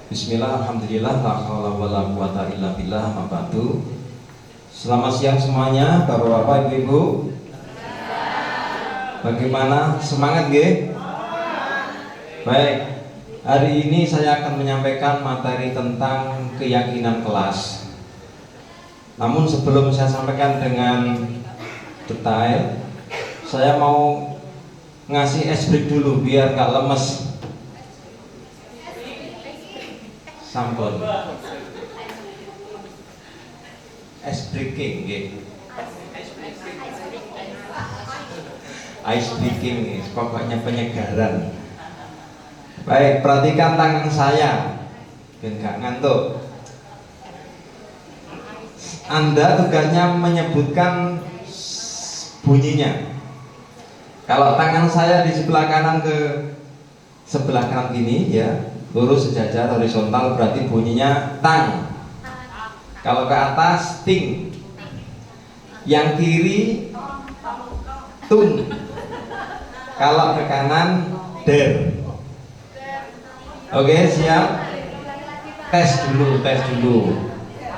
Bismillah, alhamdulillah, la haula wala quwata illa billah, ma ba'du. Selamat siang semuanya, Bapak-bapak, Ibu-ibu. Bagaimana? Semangat nggih? Baik. Hari ini saya akan menyampaikan materi tentang keyakinan kelas. Namun sebelum saya sampaikan dengan detail, saya mau ngasih es break dulu biar nggak lemes. Sampun. Es breaking nggih. Ice breaking nih, pokoknya penyegaran. Baik, perhatikan tangan saya, biar nggak ngantuk. Anda tugasnya menyebutkan bunyinya. Kalau tangan saya di sebelah kanan ke sebelah kanan gini ya, lurus sejajar horizontal, berarti bunyinya tang. Kalau ke atas ting. Yang kiri tung. Kalau ke kanan der. Oke, siap? Tes dulu.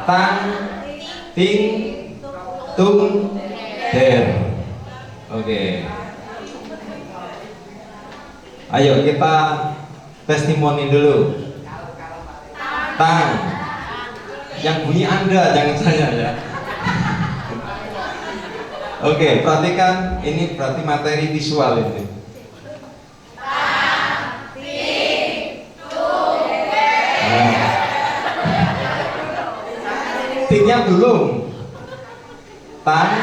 Tang, ting, tung, der. Oke. Ayo kita testimoni dulu. Tang. Yang bunyi Anda, jangan saya ya. Oke, perhatikan, ini berarti materi visual ini. Tang, ting, tung, der. Tingnya belum. Tang,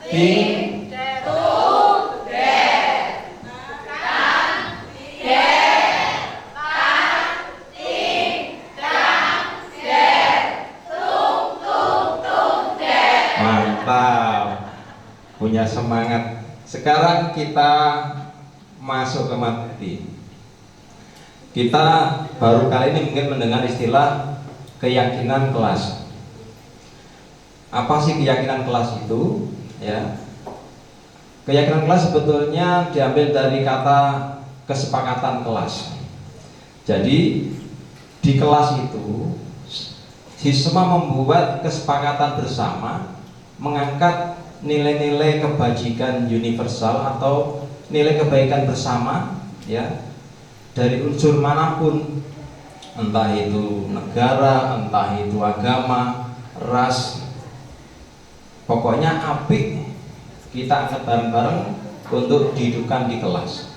ting, Tung, der. Tang, der. Tang, ting, tang, der. Tung, der. mantap. Punya semangat. Sekarang kita masuk ke materi. Kita baru kali ini mungkin mendengar istilah keyakinan kelas. Apa sih keyakinan kelas itu? Ya. Keyakinan kelas sebetulnya diambil dari kata kesepakatan kelas. Jadi di kelas itu siswa membuat kesepakatan bersama mengangkat nilai-nilai kebajikan universal atau nilai kebaikan bersama ya dari unsur manapun, entah itu negara, entah itu agama, ras, pokoknya apik kita angkat bareng-bareng untuk dihidupkan di kelas.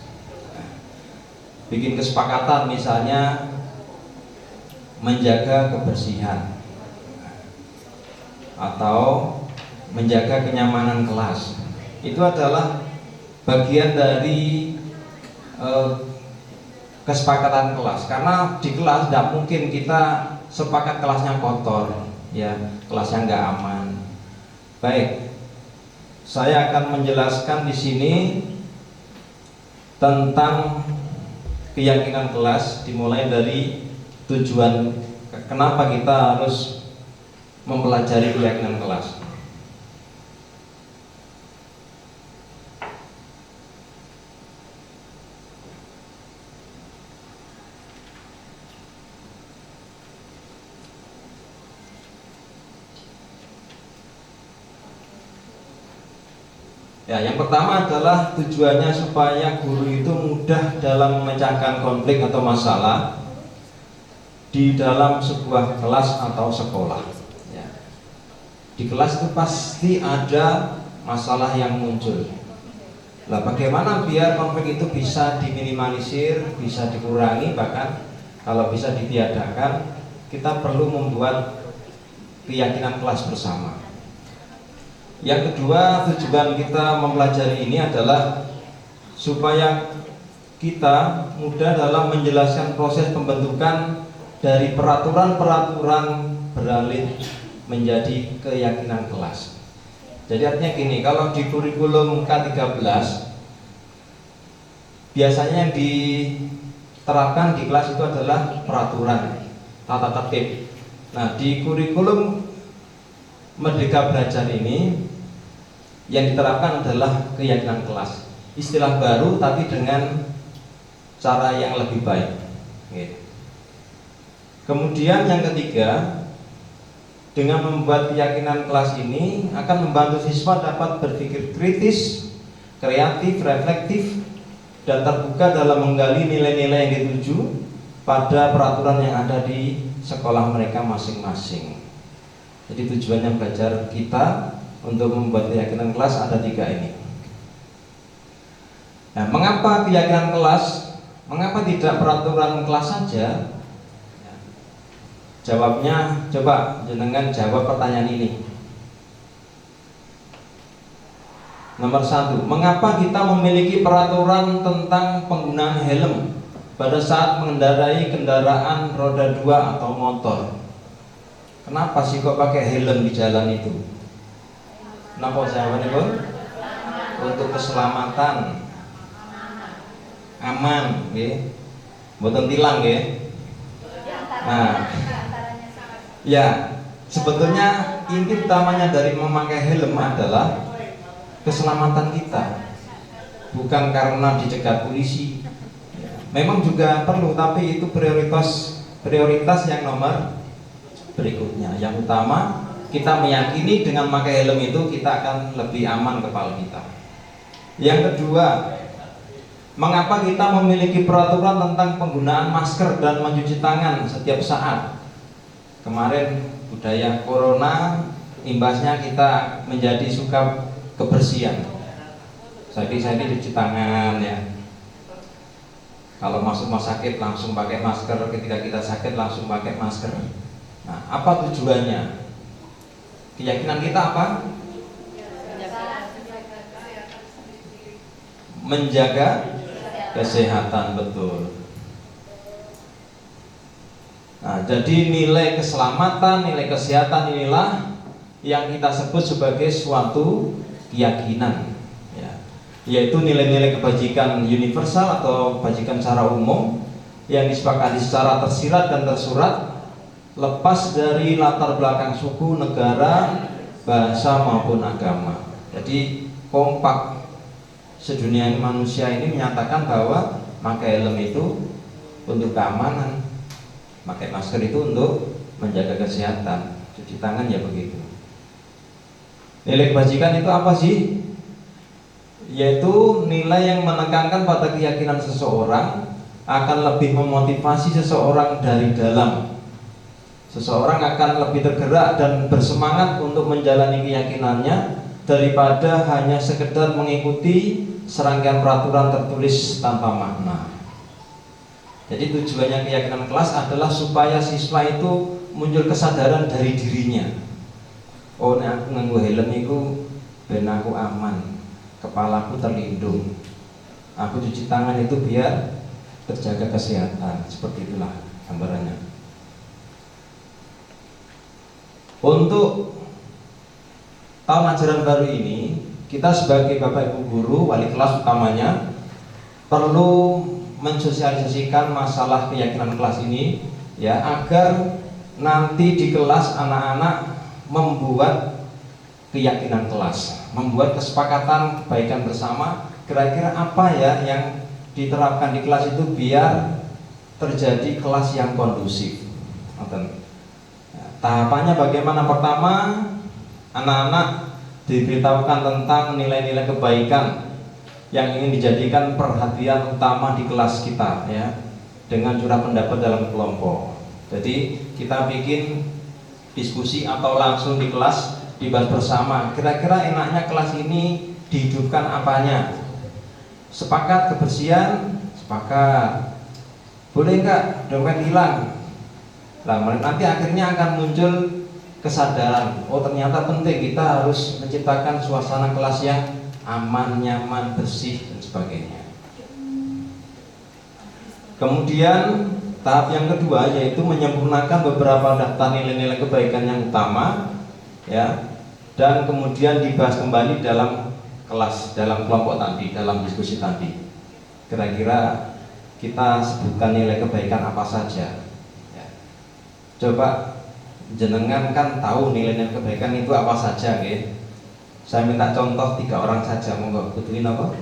Bikin kesepakatan misalnya menjaga kebersihan atau menjaga kenyamanan kelas. Itu adalah bagian dari kesepakatan kelas. Karena di kelas tidak mungkin kita sepakat kelasnya kotor, ya, kelasnya nggak aman. Baik, saya akan menjelaskan di sini tentang keyakinan kelas, dimulai dari tujuan kenapa kita harus mempelajari keyakinan kelas. Ya, yang pertama adalah tujuannya supaya guru itu mudah dalam memecahkan konflik atau masalah di dalam sebuah kelas atau sekolah. Ya. Di kelas itu pasti ada masalah yang muncul. Nah, bagaimana biar konflik itu bisa diminimalisir, bisa dikurangi, bahkan kalau bisa ditiadakan, kita perlu membuat keyakinan kelas bersama. Yang kedua, tujuan kita mempelajari ini adalah supaya kita mudah dalam menjelaskan proses pembentukan dari peraturan-peraturan beralih menjadi keyakinan kelas. Jadi artinya gini, kalau di kurikulum K13 biasanya yang diterapkan di kelas itu adalah peraturan, tata tertib. Nah, di kurikulum Merdeka Belajar ini yang diterapkan adalah keyakinan kelas. Istilah baru tapi dengan cara yang lebih baik. Kemudian yang ketiga, dengan membuat keyakinan kelas ini akan membantu siswa dapat berpikir kritis, kreatif, reflektif, dan terbuka dalam menggali nilai-nilai yang dituju pada peraturan yang ada di sekolah mereka masing-masing. Jadi tujuannya belajar kita untuk membuat keyakinan kelas ada 3 ini. Nah, mengapa keyakinan kelas? Mengapa tidak peraturan kelas saja? Jawabnya, coba jenengan jawab pertanyaan ini. Nomor 1, mengapa kita memiliki peraturan tentang penggunaan helm pada saat mengendarai kendaraan roda 2 atau motor? Kenapa sih kok pakai helm di jalan itu? Kenapa jawabannya, Bu? Untuk keselamatan, aman, nggih. Mboten tilang, nggih. Nah, ya, sebetulnya inti utamanya dari memakai helm adalah keselamatan kita, bukan karena dicegat polisi. Memang juga perlu, tapi itu prioritas yang nomor berikutnya. Yang utama, kita meyakini dengan memakai helm itu kita akan lebih aman kepala kita. Yang kedua, mengapa kita memiliki peraturan tentang penggunaan masker dan mencuci tangan setiap saat? Kemarin budaya corona, imbasnya kita menjadi suka kebersihan. Saya cuci tangan ya. Kalau masuk rumah sakit langsung pakai masker, ketika kita sakit langsung pakai masker. Nah, apa tujuannya? Keyakinan kita apa? Menjaga kesehatan, betul. Nah, jadi nilai keselamatan, nilai kesehatan inilah yang kita sebut sebagai suatu keyakinan, ya. Yaitu nilai-nilai kebajikan universal atau kebajikan secara umum yang disepakati secara tersirat dan tersurat, lepas dari latar belakang suku, negara, bahasa maupun agama. Jadi kompak sedunia manusia ini menyatakan bahwa pakai helm itu untuk keamanan, pakai masker itu untuk menjaga kesehatan, cuci tangan ya begitu. Nilai kebajikan itu apa sih? Yaitu nilai yang menekankan pada keyakinan seseorang akan lebih memotivasi seseorang dari dalam. Seseorang akan lebih tergerak dan bersemangat untuk menjalani keyakinannya daripada hanya sekedar mengikuti serangkaian peraturan tertulis tanpa makna. Jadi tujuannya keyakinan kelas adalah supaya siswa itu muncul kesadaran dari dirinya. Oh, nek aku nganggo helm iku ben aku aman, kepalaku terlindung. Aku cuci tangan itu biar terjaga kesehatan. Seperti itulah gambarannya. Untuk tahun ajaran baru ini, kita sebagai Bapak Ibu guru, wali kelas utamanya perlu mensosialisasikan masalah keyakinan kelas ini ya, agar nanti di kelas anak-anak membuat keyakinan kelas, membuat kesepakatan kebaikan bersama. Kira-kira apa ya yang diterapkan di kelas itu biar terjadi kelas yang kondusif. Tahapannya bagaimana? Pertama, anak-anak diberitahukan tentang nilai-nilai kebaikan yang ingin dijadikan perhatian utama di kelas kita ya, dengan curah pendapat dalam kelompok. Jadi kita bikin diskusi atau langsung di kelas dibahas bersama. Kira-kira enaknya kelas ini dihidupkan apanya? Sepakat kebersihan? Sepakat. Boleh enggak dompet hilang? Nah, nanti akhirnya akan muncul kesadaran. Oh, ternyata penting kita harus menciptakan suasana kelas yang aman, nyaman, bersih dan sebagainya. Kemudian tahap yang kedua yaitu menyempurnakan beberapa daftar nilai-nilai kebaikan yang utama ya, dan kemudian dibahas kembali dalam kelas, dalam kelompok tadi, dalam diskusi tadi. Kira-kira kita sebutkan nilai kebaikan apa saja ya. Coba jenengan kan tahu nilai-nilai kebaikan itu apa saja ya. Saya minta contoh 3 orang saja, monggo. Butuhin apa?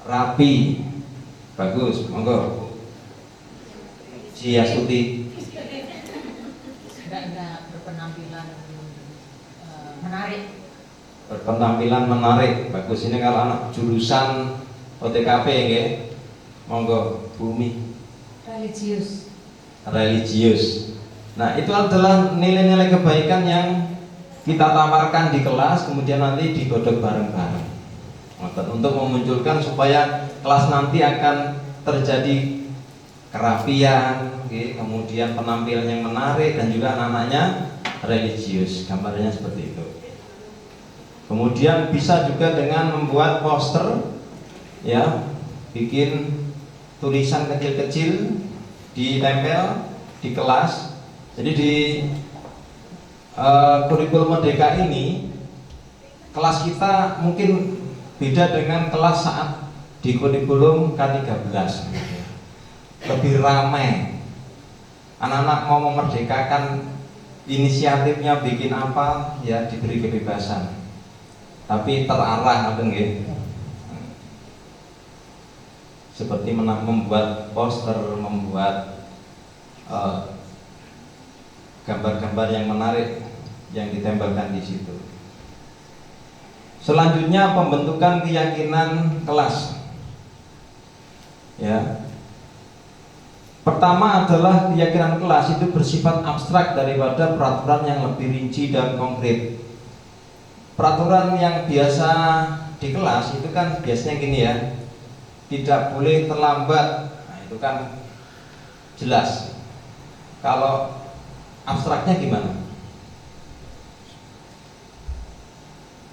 Rapi. Bagus, monggo. Ciastuti. Enggak berpenampilan menarik. Berpenampilan menarik. Bagus, ini kalau anak jurusan OTKP nggih. Monggo Bumi. Religius. Nah, itu adalah nilai-nilai kebaikan yang kita tawarkan di kelas, kemudian nanti digodok bareng-bareng untuk memunculkan supaya kelas nanti akan terjadi kerapian, kemudian penampilan yang menarik, dan juga anak-anaknya religius. Gambarnya seperti itu. Kemudian bisa juga dengan membuat poster, ya, bikin tulisan kecil-kecil ditempel di kelas. Jadi di kurikulum Merdeka ini, kelas kita mungkin beda dengan kelas saat di kurikulum K13. Lebih ramai. Anak-anak mau memerdekakan inisiatifnya bikin apa, ya diberi kebebasan. Tapi terarah, apa nggih? Seperti membuat poster, membuat gambar-gambar yang menarik yang ditempelkan di situ. Selanjutnya pembentukan keyakinan kelas. Ya. Pertama adalah keyakinan kelas itu bersifat abstrak daripada peraturan yang lebih rinci dan konkret. Peraturan yang biasa di kelas itu kan biasanya gini ya, tidak boleh terlambat. Nah, itu kan jelas. Kalau abstraknya gimana?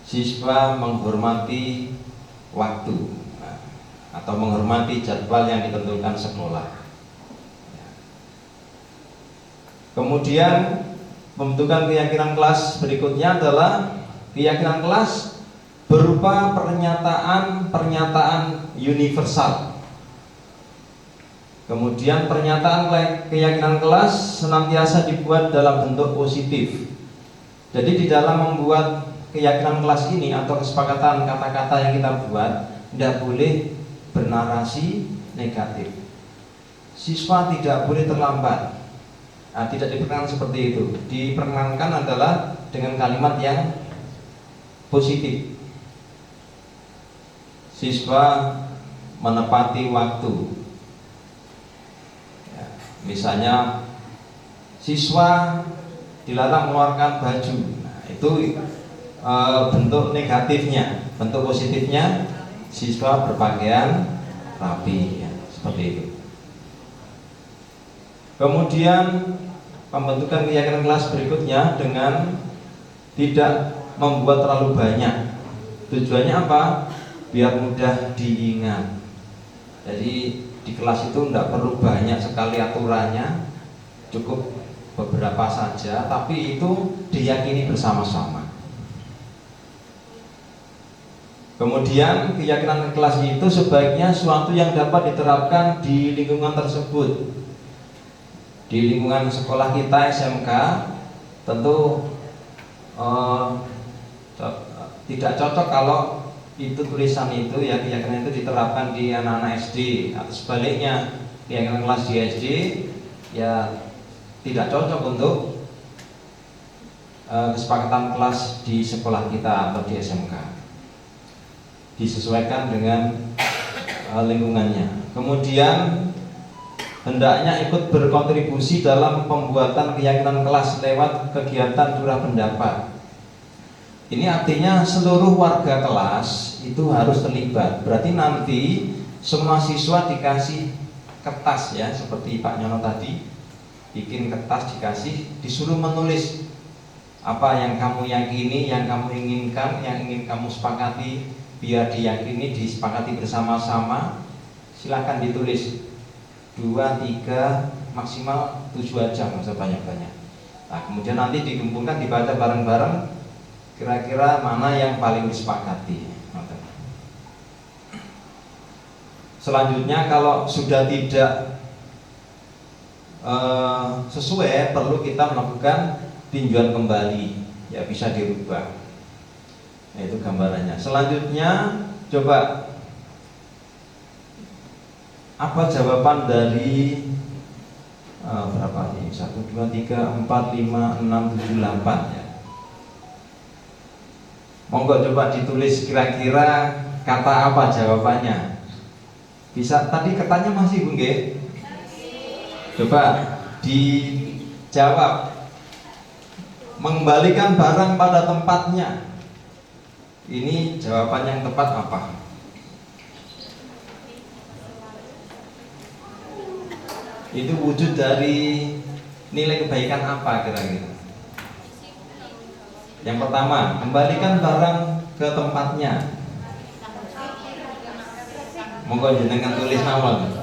Siswa menghormati waktu, atau menghormati jadwal yang ditentukan sekolah. Kemudian pembentukan keyakinan kelas berikutnya adalah keyakinan kelas berupa pernyataan universal. Kemudian pernyataan keyakinan kelas senantiasa dibuat dalam bentuk positif. Jadi di dalam membuat keyakinan kelas ini atau kesepakatan kata-kata yang kita buat tidak boleh bernarasi negatif. Siswa tidak boleh terlambat. Nah, tidak diperkenankan seperti itu. Diperkenankan adalah dengan kalimat yang positif. Siswa menepati waktu. Misalnya siswa dilarang mengeluarkan baju. Nah, itu bentuk negatifnya. Bentuk positifnya siswa berpakaian rapi, ya, seperti itu. Kemudian pembentukan keyakinan kelas berikutnya dengan tidak membuat terlalu banyak. Tujuannya apa? Biar mudah diingat. Jadi di kelas itu tidak perlu banyak sekali aturannya, cukup beberapa saja, tapi itu diyakini bersama-sama. Kemudian keyakinan kelas itu sebaiknya suatu yang dapat diterapkan di lingkungan tersebut. Di lingkungan sekolah kita SMK tentu tidak cocok kalau itu tulisan itu, ya, keyakinan itu diterapkan di anak-anak SD, atau sebaliknya keyakinan kelas di SD ya tidak cocok untuk kesepakatan kelas di sekolah kita atau di SMK. Disesuaikan dengan lingkungannya. Kemudian hendaknya ikut berkontribusi dalam pembuatan keyakinan kelas lewat kegiatan curah pendapat. Ini artinya seluruh warga kelas itu harus terlibat. Berarti nanti semua siswa dikasih kertas, ya, seperti Pak Nyono tadi, bikin kertas, disuruh menulis apa yang kamu yakini, yang kamu inginkan, yang ingin kamu sepakati, biar diyakini, disepakati bersama-sama. Silahkan ditulis 2, 3, maksimal 7 aja, nggak usah banyak-banyak. Nah, kemudian nanti digempurkan, dibaca bareng-bareng, kira-kira mana yang paling disepakati. Selanjutnya kalau sudah tidak sesuai, perlu kita melakukan tinjauan kembali, ya, bisa dirubah. Nah, itu gambarannya. Selanjutnya coba apa jawaban dari berapa nih? 1, 2, 3, 4, 5, 6, 7, 8 ya. Monggo coba ditulis kira-kira kata apa jawabannya. Bisa, tadi katanya masih Bu nggih? Coba dijawab. Mengembalikan barang pada tempatnya. Ini jawaban yang tepat apa? Itu wujud dari nilai kebaikan apa kira-kira? Yang pertama, kembalikan barang ke tempatnya. Monggo jenengan tulis mawon.